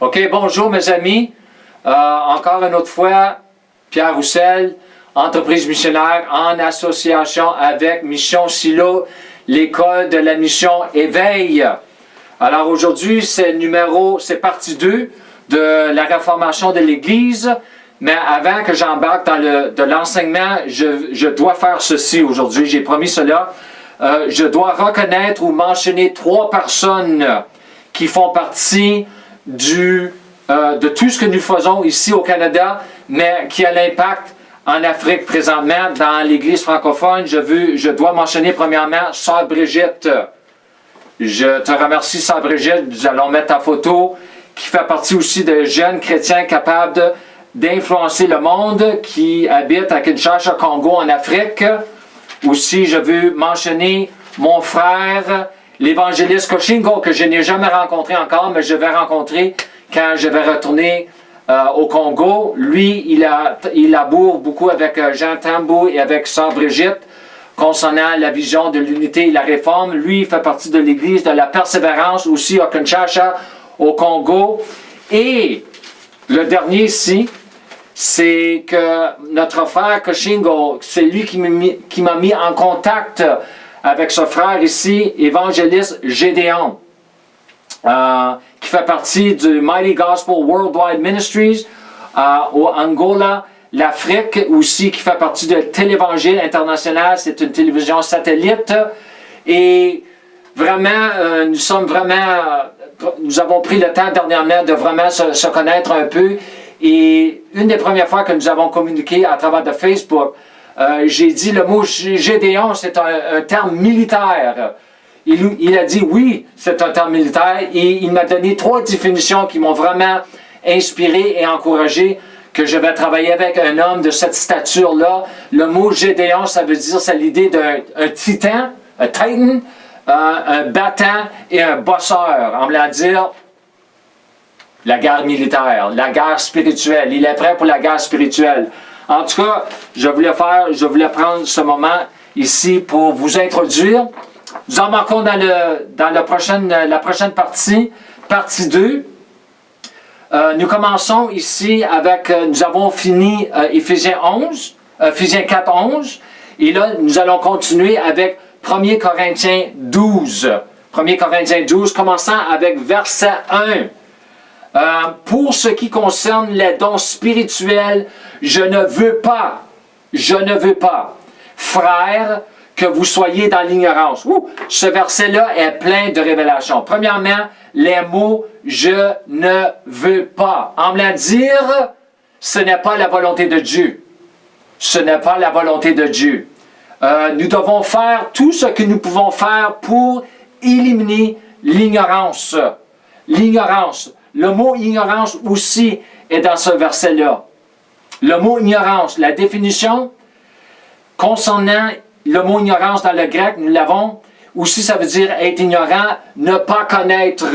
OK, bonjour mes amis. Encore une autre fois, Pierre Roussel, entreprise missionnaire en association avec Mission Silo, l'école de la mission Éveil. Alors aujourd'hui, c'est partie 2 de la réformation de l'Église. Mais avant que j'embarque dans l'enseignement, je dois faire ceci aujourd'hui. J'ai promis cela. Je dois reconnaître ou mentionner 3 personnes qui font partie de tout ce que nous faisons ici au Canada, mais qui a l'impact en Afrique présentement, dans l'Église francophone. Je dois mentionner premièrement Sœur Brigitte. Je te remercie, Sœur Brigitte. Nous allons mettre ta photo, qui fait partie aussi de jeunes chrétiens capables d'influencer le monde, qui habitent à Kinshasa, Congo, en Afrique. Aussi, je veux mentionner mon frère, l'évangéliste Koshingo, que je n'ai jamais rencontré encore, mais je vais rencontrer quand je vais retourner au Congo. Lui, il laboure beaucoup avec Jean Tambou et avec Sœur Brigitte concernant la vision de l'unité et la réforme. Lui, il fait partie de l'Église de la persévérance aussi à Kinshasa, au Congo. Et le dernier ici, c'est que notre frère Koshingo, c'est lui qui m'a mis en contact avec ce frère ici, évangéliste Gédéon, qui fait partie du Mighty Gospel Worldwide Ministries au Angola, l'Afrique aussi, qui fait partie de Télévangile International. C'est une télévision satellite. Et vraiment, nous avons pris le temps dernièrement de vraiment se connaître un peu. Et une des premières fois que nous avons communiqué à travers de Facebook, j'ai dit le mot Gédéon, c'est un terme militaire. Il a dit oui, c'est un terme militaire, et il m'a donné 3 définitions qui m'ont vraiment inspiré et encouragé que je vais travailler avec un homme de cette stature-là. Le mot Gédéon, ça veut dire, c'est l'idée d'un titan, un titan, un battant et un bosseur. On va dire la guerre militaire, la guerre spirituelle. Il est prêt pour la guerre spirituelle. En tout cas, je voulais prendre ce moment ici pour vous introduire. Nous embarquons dans la prochaine partie 2. Nous commençons ici avec, nous avons fini Éphésiens 4, 11. Et là, nous allons continuer avec 1 Corinthiens 12. 1 Corinthiens 12, commençant avec verset 1. Pour ce qui concerne les dons spirituels, je ne veux pas, frères, que vous soyez dans l'ignorance. Ce verset-là est plein de révélations. Premièrement, les mots « je ne veux pas ». En me dire, ce n'est pas la volonté de Dieu. Ce n'est pas la volonté de Dieu. Nous devons faire tout ce que nous pouvons faire pour éliminer l'ignorance. L'ignorance. Le mot « ignorance » aussi est dans ce verset-là. Le mot « ignorance », la définition concernant le mot « ignorance » dans le grec, nous l'avons. Aussi, ça veut dire être ignorant, ne pas connaître,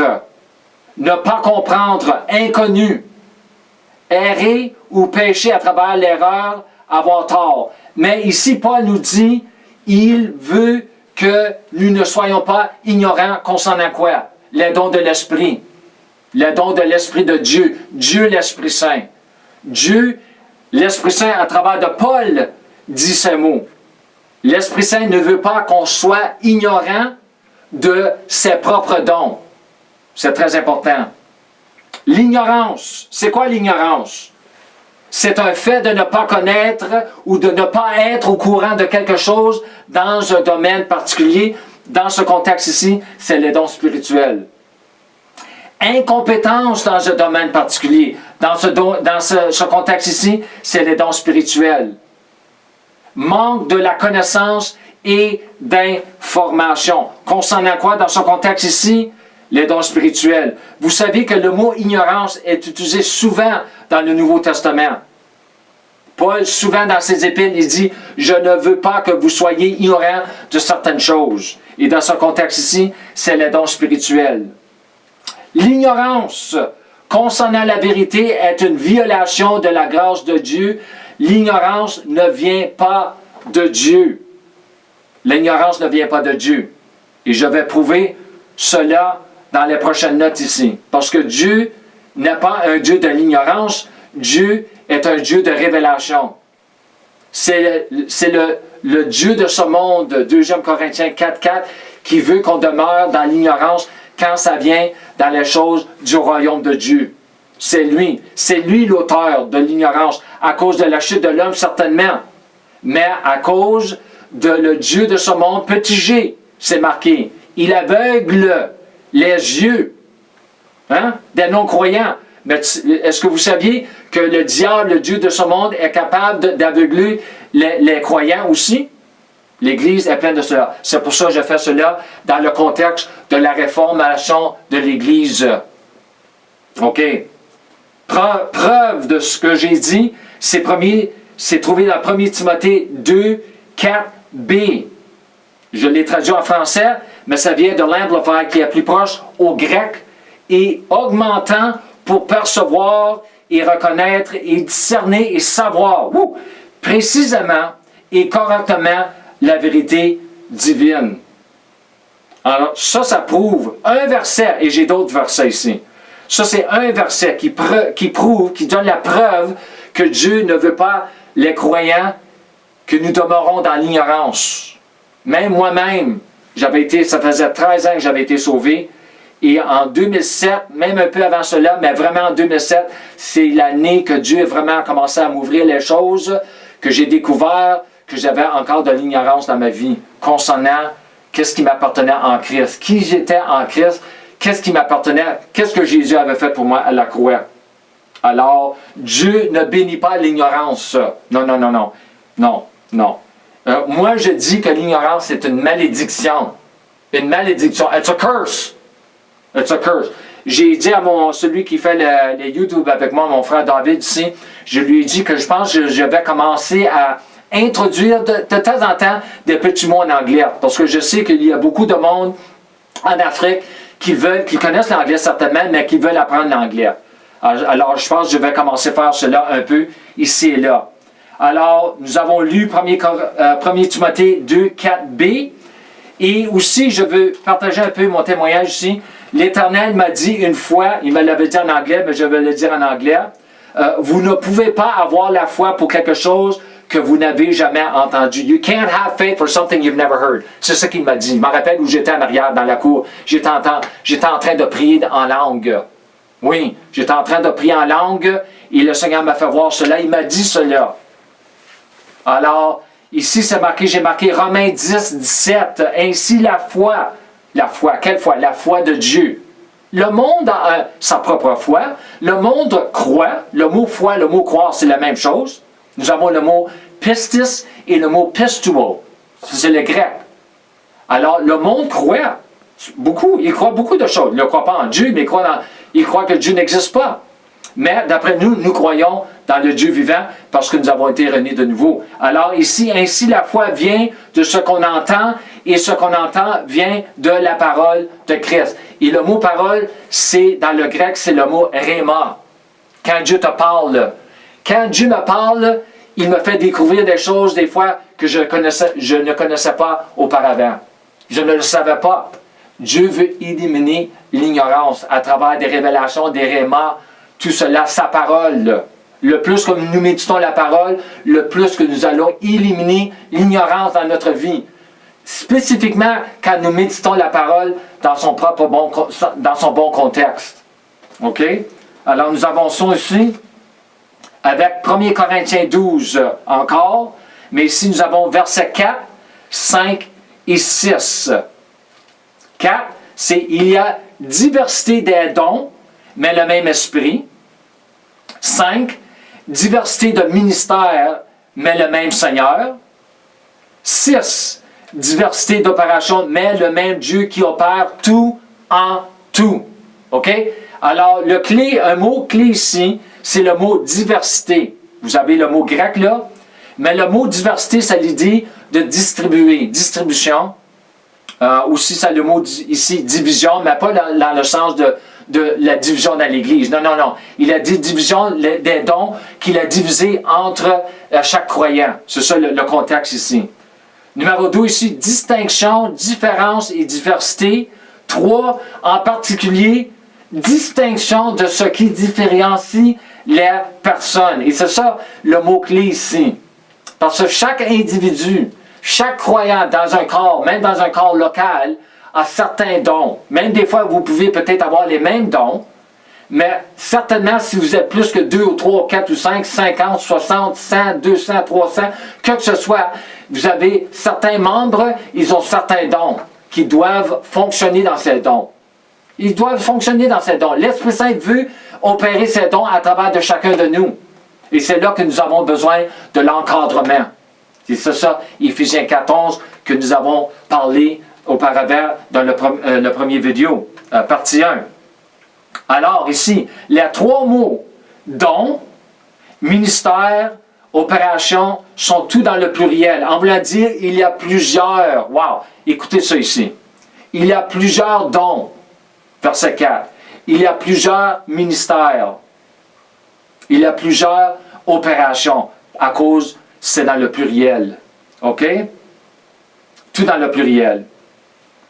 ne pas comprendre, inconnu, errer ou pécher à travers l'erreur, avoir tort. Mais ici, Paul nous dit, il veut que nous ne soyons pas ignorants concernant quoi? Les dons de l'Esprit. Les dons de l'Esprit de Dieu. Dieu l'Esprit Saint. Dieu, l'Esprit Saint, à travers de Paul, dit ces mots. L'Esprit Saint ne veut pas qu'on soit ignorant de ses propres dons. C'est très important. L'ignorance, c'est quoi l'ignorance? C'est un fait de ne pas connaître ou de ne pas être au courant de quelque chose dans un domaine particulier. Dans ce contexte ici, c'est les dons spirituels. Incompétence dans un domaine particulier. Dans ce contexte ici, c'est les dons spirituels. Manque de la connaissance et d'information. Concernant quoi dans ce contexte ici? Les dons spirituels. Vous savez que le mot « ignorance » est utilisé souvent dans le Nouveau Testament. Paul, souvent dans ses épîtres, il dit « Je ne veux pas que vous soyez ignorants de certaines choses. » Et dans ce contexte ici, c'est les dons spirituels. L'ignorance concernant la vérité est une violation de la grâce de Dieu. L'ignorance ne vient pas de Dieu. L'ignorance ne vient pas de Dieu. Et je vais prouver cela dans les prochaines notes ici. Parce que Dieu n'est pas un Dieu de l'ignorance. Dieu est un Dieu de révélation. C'est le Dieu de ce monde, 2 Corinthiens 4,4, qui veut qu'on demeure dans l'ignorance quand ça vient dans les choses du royaume de Dieu. C'est lui l'auteur de l'ignorance, à cause de la chute de l'homme certainement, mais à cause de le Dieu de ce monde, petit G, c'est marqué. Il aveugle les yeux des non-croyants. Mais est-ce que vous saviez que le diable, le Dieu de ce monde, est capable d'aveugler les croyants aussi? L'Église est pleine de cela. C'est pour ça que je fais cela dans le contexte de la réformation de l'Église. OK. Preuve de ce que j'ai dit, c'est trouvé dans 1 Timothée 2, 4b. Je l'ai traduit en français, mais ça vient de l'Amplified qui est plus proche au grec. Et augmentant pour percevoir et reconnaître et discerner et savoir précisément et correctement la vérité divine. Alors, ça prouve un verset, et j'ai d'autres versets ici. Ça, c'est un verset qui prouve, qui donne la preuve que Dieu ne veut pas les croyants que nous demeurons dans l'ignorance. Même moi-même, ça faisait 13 ans que j'avais été sauvé. Et en 2007, même un peu avant cela, mais vraiment en 2007, c'est l'année que Dieu a vraiment commencé à m'ouvrir les choses, que j'ai découvert que j'avais encore de l'ignorance dans ma vie concernant qu'est-ce qui m'appartenait en Christ, qui j'étais en Christ, qu'est-ce qui m'appartenait, qu'est-ce que Jésus avait fait pour moi à la croix. Alors, Dieu ne bénit pas l'ignorance. Non. Moi, je dis que l'ignorance, c'est une malédiction. Une malédiction. It's a curse. It's a curse. J'ai dit à celui qui fait les YouTube avec moi, mon frère David ici, je lui ai dit que je pense que je vais commencer à introduire de temps en temps des petits mots en anglais. Parce que je sais qu'il y a beaucoup de monde en Afrique qui connaissent l'anglais certainement, mais qui veulent apprendre l'anglais. Alors, je pense que je vais commencer à faire cela un peu ici et là. Alors, nous avons lu 1 Timothée 2, 4b. Et aussi, je veux partager un peu mon témoignage ici. L'Éternel m'a dit une fois, il me l'avait dit en anglais, mais je vais le dire en anglais, vous ne pouvez pas avoir la foi pour quelque chose que vous n'avez jamais entendu. You can't have faith for something you've never heard. C'est ce qu'il m'a dit. Je me rappelle où j'étais en arrière dans la cour. J'étais en train de prier en langue. Oui, j'étais en train de prier en langue et le Seigneur m'a fait voir cela. Il m'a dit cela. Alors, ici, j'ai marqué Romains 10, 17. Ainsi la foi, quelle foi? La foi de Dieu. Le monde a sa propre foi. Le monde croit. Le mot foi, le mot croire, c'est la même chose. Nous avons le mot pistis et le mot pistuo. C'est le grec. Alors, le monde croit beaucoup. Il croit beaucoup de choses. Il ne croit pas en Dieu, mais il croit que Dieu n'existe pas. Mais d'après nous, nous croyons dans le Dieu vivant parce que nous avons été renés de nouveau. Alors ici, ainsi la foi vient de ce qu'on entend et ce qu'on entend vient de la parole de Christ. Et le mot parole, dans le grec, c'est le mot rhéma. Quand Dieu te parle. Quand Dieu me parle, il me fait découvrir des choses des fois que je ne connaissais pas auparavant. Je ne le savais pas. Dieu veut éliminer l'ignorance à travers des révélations, des rhémas, tout cela, sa parole. Le plus que nous méditons la parole, le plus que nous allons éliminer l'ignorance dans notre vie. Spécifiquement, quand nous méditons la parole dans son bon contexte. OK? Alors, nous avançons ici avec 1 Corinthiens 12 encore, mais ici, nous avons versets 4, 5 et 6. 4, c'est « Il y a diversité des dons, mais le même esprit. » 5, diversité de ministères, mais le même Seigneur. 6, diversité d'opérations, mais le même Dieu qui opère tout en tout. OK? Alors, un mot clé ici, c'est le mot diversité. Vous avez le mot grec là, mais le mot diversité, ça lui dit de distribuer, distribution. Aussi, ça le mot ici, division, mais pas dans le sens de la division dans l'Église. Non. Il a dit division des dons qu'il a divisé entre chaque croyant. C'est ça le contexte ici. Numéro 2 ici, distinction, différence et diversité. 3, en particulier, distinction de ce qui différencie les personnes. Et c'est ça le mot-clé ici. Parce que chaque individu, chaque croyant dans un corps, même dans un corps local, a certains dons. Même des fois, vous pouvez peut-être avoir les mêmes dons, mais certainement, si vous êtes plus que 2 ou 3 ou 4 ou 5, 50, 60, 100, 200, 300, que ce soit, vous avez certains membres, ils ont certains dons qui doivent fonctionner dans ces dons. Ils doivent fonctionner dans ces dons. L'Esprit Saint veut opérer ces dons à travers de chacun de nous. Et c'est là que nous avons besoin de l'encadrement. C'est ça, Éphésiens 14, que nous avons parlé auparavant dans le premier vidéo, partie 1. Alors ici, les 3 mots, don, ministère, opération, sont tous dans le pluriel. En voulant dire, il y a plusieurs. Wow! Écoutez ça ici. Il y a plusieurs dons. Verset 4. Il y a plusieurs ministères. Il y a plusieurs opérations. À cause, c'est dans le pluriel. OK? Tout dans le pluriel.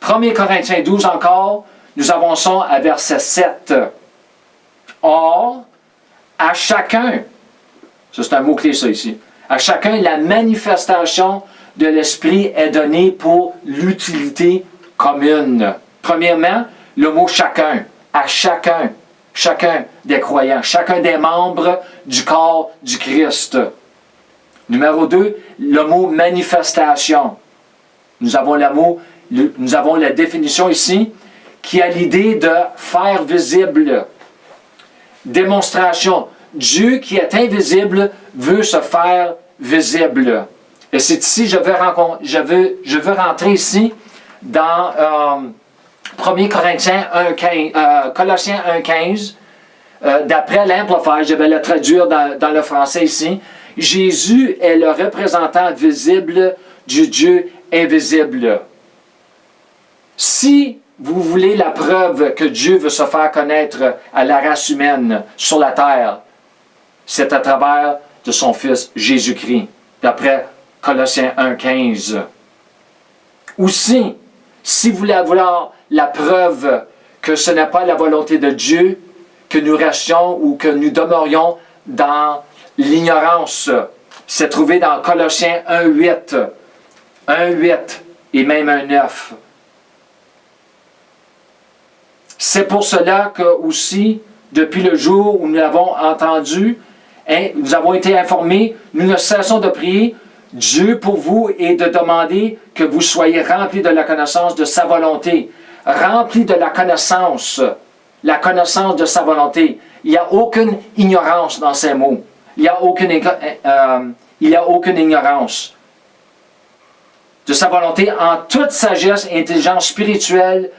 1 Corinthiens 12 encore, nous avançons à verset 7. Or, à chacun, ça c'est un mot-clé ça ici, à chacun la manifestation de l'Esprit est donnée pour l'utilité commune. Premièrement, le mot chacun, à chacun des croyants, chacun des membres du corps du Christ. Numéro 2, le mot manifestation. Nous avons la définition ici qui a l'idée de faire visible. Démonstration. Dieu qui est invisible veut se faire visible. Et c'est ici, je veux rentrer ici dans 1 Corinthiens 1,15, Colossiens 1,15. D'après l'Amplified, je vais le traduire dans le français ici. Jésus est le représentant visible du Dieu invisible. Si vous voulez la preuve que Dieu veut se faire connaître à la race humaine sur la terre, c'est à travers de son Fils Jésus-Christ, d'après Colossiens 1,15. Aussi, si vous voulez avoir la preuve que ce n'est pas la volonté de Dieu que nous restions ou que nous demeurions dans l'ignorance, c'est trouvé dans Colossiens 1,8. 1,8 et même 1,9. C'est pour cela que aussi, depuis le jour où nous l'avons entendu, nous avons été informés, nous ne cessons de prier Dieu pour vous et de demander que vous soyez remplis de la connaissance de sa volonté. Remplis de la connaissance de sa volonté. Il n'y a aucune ignorance dans ces mots. Il n'y a aucune ignorance de sa volonté en toute sagesse et intelligence spirituelle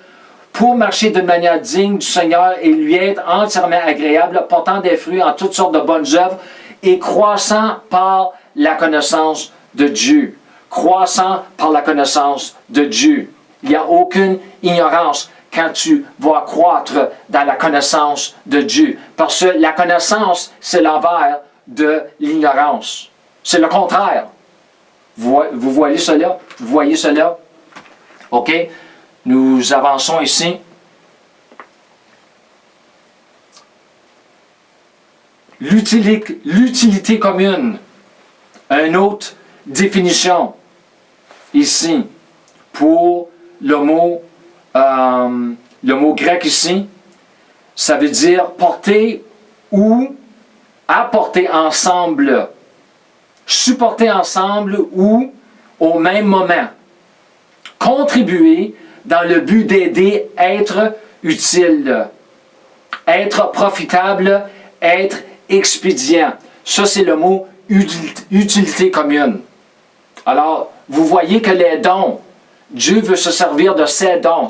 pour marcher d'une manière digne du Seigneur et lui être entièrement agréable, portant des fruits en toutes sortes de bonnes œuvres et croissant par la connaissance de Dieu. Croissant par la connaissance de Dieu. Il n'y a aucune ignorance quand tu vas croître dans la connaissance de Dieu. Parce que la connaissance, c'est l'envers de l'ignorance. C'est le contraire. Vous voyez cela? Vous voyez cela? OK? Nous avançons ici. L'utilité commune. Une autre définition ici pour le mot grec ici. Ça veut dire porter ou apporter ensemble, supporter ensemble ou au même moment, contribuer dans le but d'aider, être utile, être profitable, être expédient. Ça, c'est le mot utilité commune. Alors, vous voyez que les dons, Dieu veut se servir de ses dons.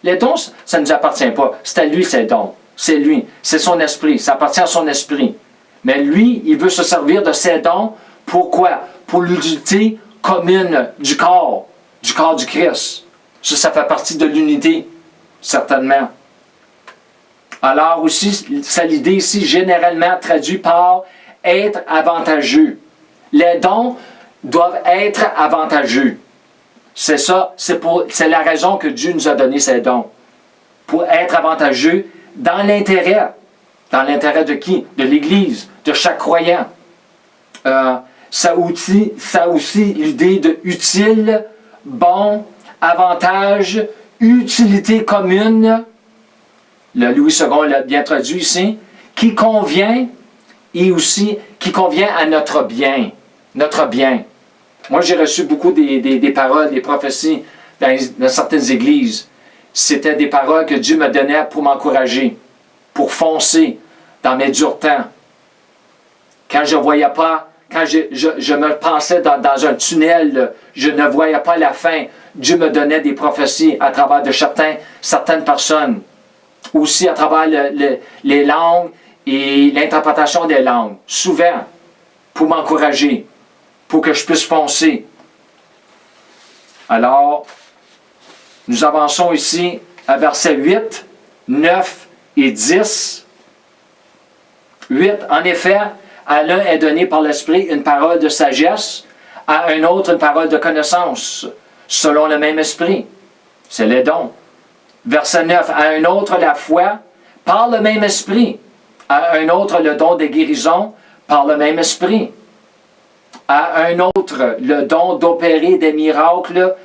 Les dons, ça ne nous appartient pas. C'est à lui ses dons. C'est lui. C'est son esprit. Ça appartient à son esprit. Mais lui, il veut se servir de ses dons. Pourquoi? Pour l'utilité commune du corps du Christ. Ça fait partie de l'unité, certainement. Alors aussi, c'est l'idée ici, généralement traduit par être avantageux. Les dons doivent être avantageux. C'est ça, c'est la raison que Dieu nous a donné ces dons. Pour être avantageux dans l'intérêt. Dans l'intérêt de qui? De l'Église, de chaque croyant. Ça aussi l'idée de utile, bon, avantage, utilité commune. Le Louis II l'a bien traduit ici. Qui convient et aussi qui convient à notre bien. Notre bien. Moi, j'ai reçu beaucoup des paroles, des prophéties dans certaines églises. C'était des paroles que Dieu me donnait pour m'encourager, pour foncer dans mes durs temps. Quand je ne voyais pas, quand je me pensais dans un tunnel, je ne voyais pas la fin. Dieu me donnait des prophéties à travers de certaines personnes. Aussi à travers les langues et l'interprétation des langues. Souvent, pour m'encourager, pour que je puisse foncer. Alors, nous avançons ici à versets 8, 9 et 10. 8. En effet, à l'un est donné par l'Esprit une parole de sagesse, à un autre une parole de connaissance, selon le même Esprit. C'est les dons. Verset 9. À un autre la foi, par le même Esprit. À un autre le don de guérison, par le même Esprit. À un autre le don d'opérer des miracles,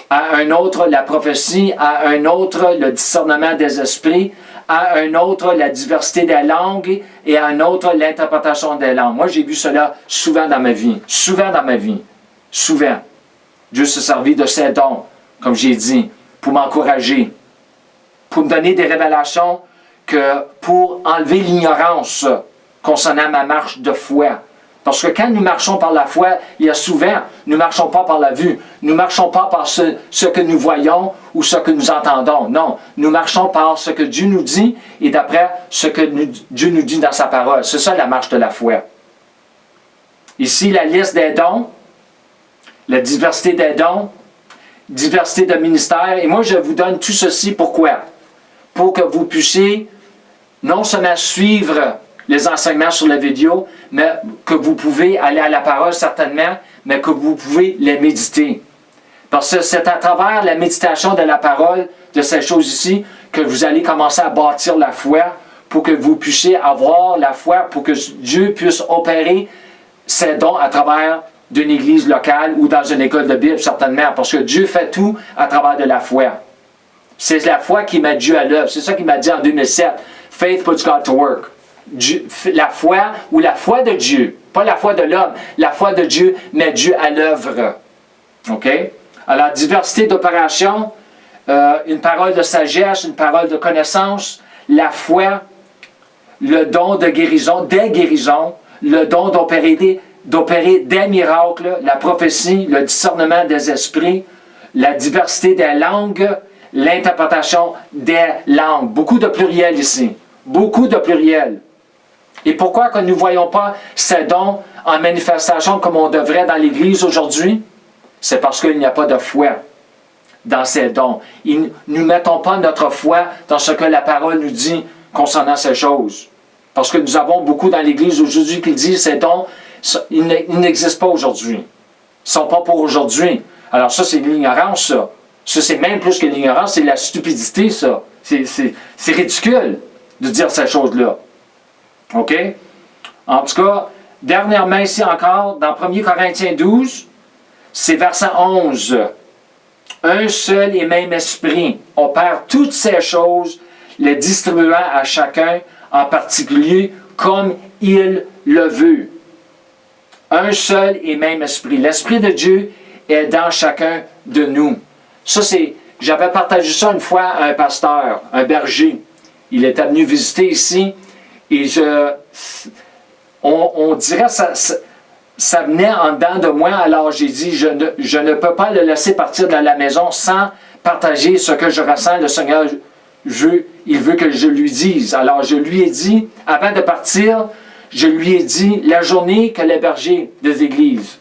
à un autre la prophétie, à un autre le discernement des esprits, à un autre la diversité des langues et à un autre l'interprétation des langues. Moi, j'ai vu cela souvent dans ma vie. Souvent dans ma vie. Souvent. Dieu s'est servi de ses dons, comme j'ai dit, pour m'encourager, pour me donner des révélations pour enlever l'ignorance concernant ma marche de foi. Parce que quand nous marchons par la foi, il y a souvent, nous ne marchons pas par la vue. Nous ne marchons pas par ce que nous voyons ou ce que nous entendons. Non, nous marchons par ce que Dieu nous dit et d'après ce que Dieu nous dit dans sa parole. C'est ça la marche de la foi. Ici, la liste des dons, la diversité des dons, diversité de ministères. Et moi, je vous donne tout ceci, pourquoi? Pour que vous puissiez non seulement suivre les enseignements sur la vidéo, mais que vous pouvez aller à la parole certainement, mais que vous pouvez les méditer. Parce que c'est à travers la méditation de la parole, de ces choses ici, que vous allez commencer à bâtir la foi, pour que vous puissiez avoir la foi, pour que Dieu puisse opérer ses dons à travers d'une église locale ou dans une école de Bible, certainement, parce que Dieu fait tout à travers de la foi. C'est la foi qui met Dieu à l'œuvre. C'est ça qu'il m'a dit en 2007. Faith puts God to work. La foi ou la foi de Dieu, pas la foi de l'homme, la foi de Dieu met Dieu à l'œuvre. OK? Alors, diversité d'opération, une parole de sagesse, une parole de connaissance, la foi, le don de guérison, des guérisons, le don d'opérer des miracles, la prophétie, le discernement des esprits, la diversité des langues, l'interprétation des langues. Beaucoup de pluriel ici. Beaucoup de pluriel. Et pourquoi que nous ne voyons pas ces dons en manifestation comme on devrait dans l'Église aujourd'hui? C'est parce qu'il n'y a pas de foi dans ces dons. Nous ne mettons pas notre foi dans ce que la parole nous dit concernant ces choses. Parce que nous avons beaucoup dans l'Église aujourd'hui qui disent ces dons, ils n'existent pas aujourd'hui. Ils ne sont pas pour aujourd'hui. Alors ça, c'est l'ignorance, ça. Ça, c'est même plus que l'ignorance, c'est la stupidité, ça. C'est ridicule de dire ces choses-là. OK? En tout cas, dernièrement ici encore, dans 1 Corinthiens 12, c'est verset 11. Un seul et même esprit opère toutes ces choses, les distribuant à chacun en particulier comme il le veut. Un seul et même esprit. L'Esprit de Dieu est dans chacun de nous. Ça, j'avais partagé ça une fois à un pasteur, un berger. Il était venu visiter ici et on dirait ça venait en dedans de moi. Alors j'ai dit, je ne peux pas le laisser partir de la maison sans partager ce que je ressens. Le Seigneur, il veut que je lui dise. Alors je lui ai dit, avant de partir, je lui ai dit la journée que les bergers des églises,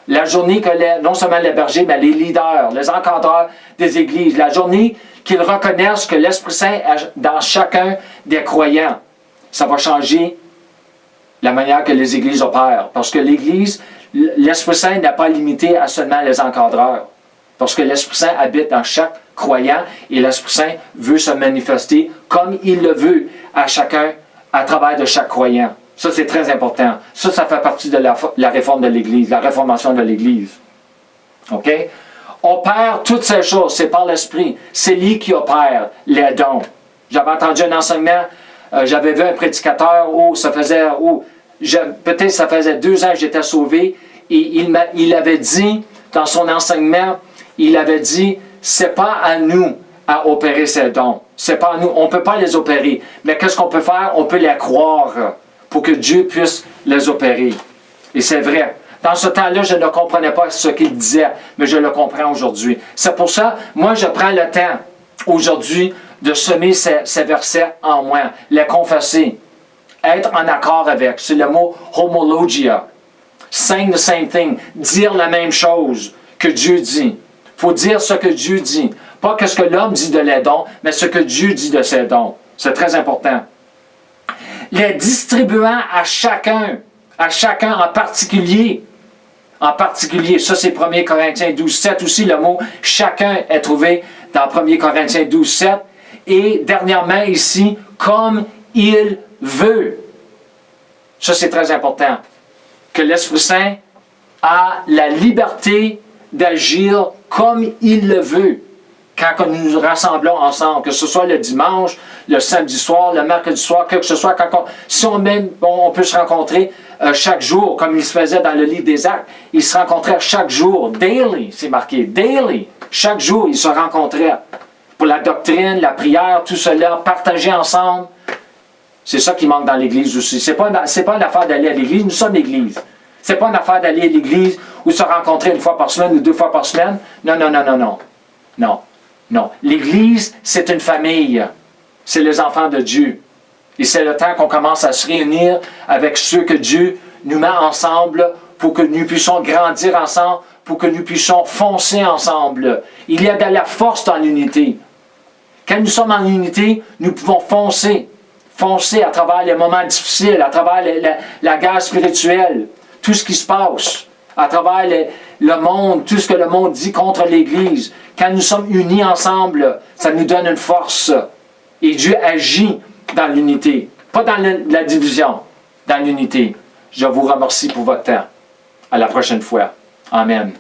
la journée que non seulement les bergers, mais les leaders, les encadreurs des églises, la journée qu'ils reconnaissent que l'Esprit Saint est dans chacun des croyants, ça va changer la manière que les églises opèrent. Parce que l'Église, l'Esprit Saint n'est pas limité à seulement les encadreurs. Parce que l'Esprit Saint habite dans chaque croyants et l'Esprit Saint veut se manifester comme il le veut à chacun, à travers de chaque croyant. Ça, c'est très important. Ça fait partie de la réforme de l'Église, la réformation de l'Église. OK? Opère toutes ces choses, c'est par l'Esprit. C'est lui qui opère les dons. J'avais entendu un enseignement, j'avais vu un prédicateur peut-être ça faisait 2 ans que j'étais sauvé, et il avait dit, dans son enseignement, il avait dit, c'est pas à nous à opérer ces dons. C'est pas à nous, on ne peut pas les opérer. Mais qu'est-ce qu'on peut faire? On peut les croire pour que Dieu puisse les opérer. Et c'est vrai. Dans ce temps-là, je ne comprenais pas ce qu'il disait, mais je le comprends aujourd'hui. C'est pour ça, moi, je prends le temps, aujourd'hui, de semer ces versets en moi, les confesser, être en accord avec. C'est le mot homologia. Saying the same thing. Dire la même chose que Dieu dit. Il faut dire ce que Dieu dit. Pas ce que l'homme dit de les dons, mais ce que Dieu dit de ses dons. C'est très important. Les distribuant à chacun en particulier. En particulier, ça c'est 1 Corinthiens 12, 7 aussi, le mot « chacun » est trouvé dans 1 Corinthiens 12, 7. Et dernièrement ici, « comme il veut ». Ça c'est très important. Que l'Esprit Saint a la liberté d'agir comme il le veut quand nous nous rassemblons ensemble, que ce soit le dimanche, le samedi soir, le mercredi soir, que ce soit si on peut se rencontrer chaque jour, comme il se faisait dans le livre des Actes, ils se rencontraient chaque jour, daily, c'est marqué, daily, chaque jour ils se rencontraient pour la doctrine, la prière, tout cela, partager ensemble. C'est ça qui manque dans l'Église aussi. C'est pas une affaire d'aller à l'Église, nous sommes l'Église. C'est pas une affaire d'aller à l'Église ou se rencontrer 1 fois par semaine ou 2 fois par semaine. Non, non, non, non, non. Non. Non. L'Église, c'est une famille. C'est les enfants de Dieu. Et c'est le temps qu'on commence à se réunir avec ceux que Dieu nous met ensemble pour que nous puissions grandir ensemble, pour que nous puissions foncer ensemble. Il y a de la force dans l'unité. Quand nous sommes en unité, nous pouvons foncer. Foncer à travers les moments difficiles, à travers la guerre spirituelle, tout ce qui se passe, à travers le monde, tout ce que le monde dit contre l'Église. Quand nous sommes unis ensemble, ça nous donne une force. Et Dieu agit dans l'unité, pas dans la division, dans l'unité. Je vous remercie pour votre temps. À la prochaine fois. Amen.